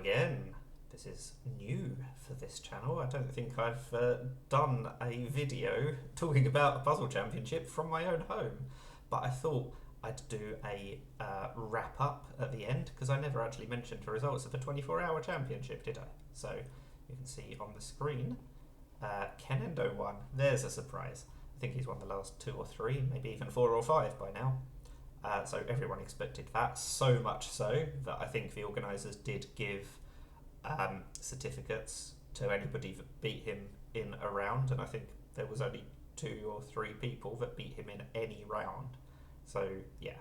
again. This is new for this channel. I don't think I've done a video talking about a puzzle championship from my own home, but I thought I'd do a wrap up at the end because I never actually mentioned the results of the 24-hour championship, did I? So you can see on the screen, Ken Endo won. There's a surprise. I think he's won the last 2 or 3, maybe even 4 or 5 by now. So everyone expected that, so much so that I think the organisers did give certificates to anybody that beat him in a round, and I think there was only 2 or 3 people that beat him in any round. So yeah,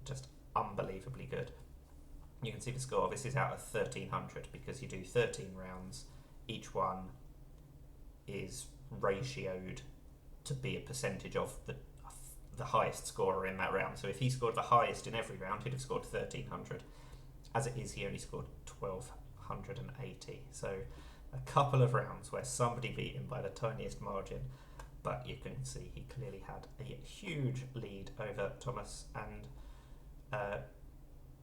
just unbelievably good. You can see the score. This is out of 1300 because you do 13 rounds. Each one is ratioed to be a percentage of the highest scorer in that round. So if he scored the highest in every round, he'd have scored 1300. As it is, he only scored 1280. So a couple of rounds where somebody beat him by the tiniest margin, but you can see he clearly had a huge lead over Thomas and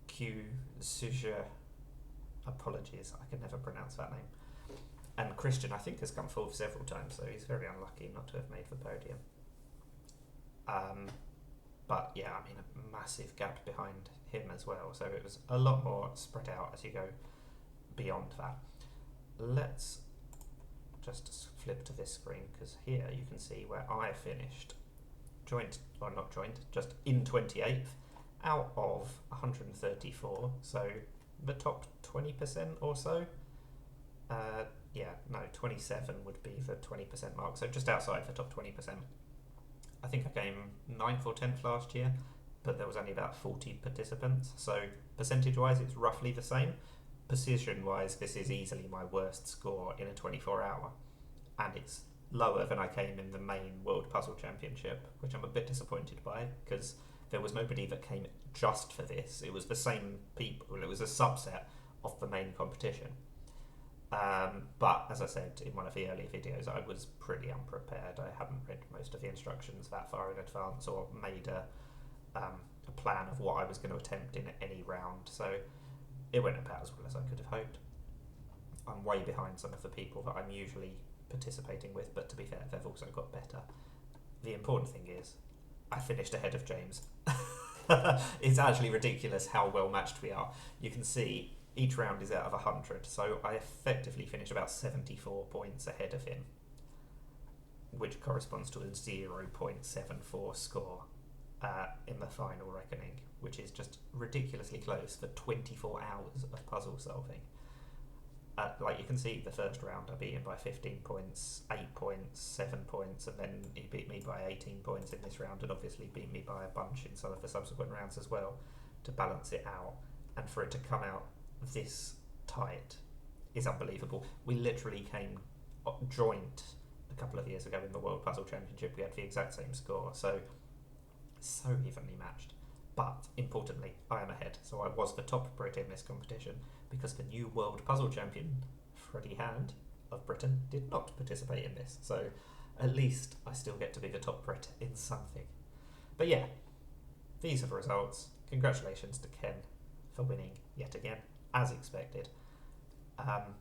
Q Suja. Apologies, I can never pronounce that name. And Christian, I think, has come forth several times, so he's very unlucky not to have made the podium. But yeah, I mean, a massive gap behind him as well, so it was a lot more spread out as you go beyond that. Let's just flip to this screen, because here you can see where I finished just in 28th out of 134, so the top 20% or so. 27 would be the 20% mark, so just outside the top 20%. I think I came 9th or 10th last year, but there was only about 40 participants, so percentage-wise it's roughly the same. Precision-wise, this is easily my worst score in a 24-hour, and it's lower than I came in the main World Puzzle Championship, which I'm a bit disappointed by, because there was nobody that came just for this. It was the same people, it was a subset of the main competition. But as I said in one of the earlier videos, I was pretty unprepared. I hadn't read most of the instructions that far in advance or made a plan of what I was going to attempt in any round, so it went about as well as I could have hoped. I'm way behind some of the people that I'm usually participating with, but to be fair, they've also got better. The important thing is I finished ahead of James. It's actually ridiculous how well matched we are. You can see each round is out of 100, so I effectively finished about 74 points ahead of him, which corresponds to a 0.74 score in the final reckoning, which is just ridiculously close for 24 hours of puzzle solving. Like you can see, the first round I beat him by 15 points, 8 points, 7 points, and then he beat me by 18 points in this round, and obviously beat me by a bunch in some of the subsequent rounds as well to balance it out. And for it to come out this tight is unbelievable. We literally came joint a couple of years ago in the World Puzzle Championship. We had the exact same score, so evenly matched. But importantly, I am ahead, so I was the top Brit in this competition because the new World Puzzle Champion, Freddie Hand of Britain, did not participate in this, so at least I still get to be the top Brit in something. But yeah, these are the results. Congratulations to Ken for winning yet again, as expected. I'm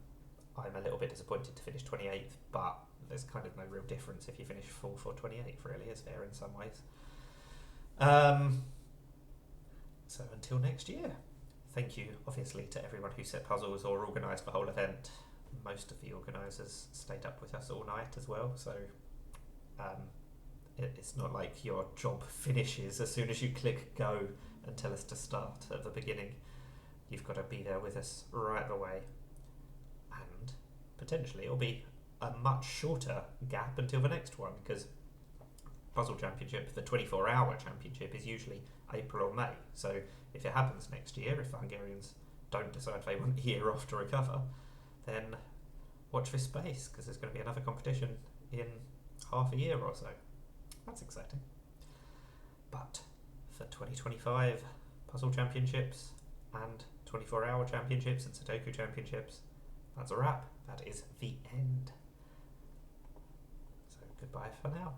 a little bit disappointed to finish 28th, but there's kind of no real difference if you finish 4th or 28th, really, is there, in some ways. So until next year. Thank you, obviously, to everyone who set puzzles or organised the whole event. Most of the organisers stayed up with us all night as well, so it's not like your job finishes as soon as you click go and tell us to start at the beginning. You've got to be there with us right the way. And potentially it'll be a much shorter gap until the next one, because Puzzle Championship, the 24-hour championship, is usually April or May. So if it happens next year, if the Hungarians don't decide they want a year off to recover, then watch this space, because there's going to be another competition in half a year or so. That's exciting. But for 2025 Puzzle Championships and 24-hour championships and Sudoku championships, that's a wrap. That is the end. So goodbye for now.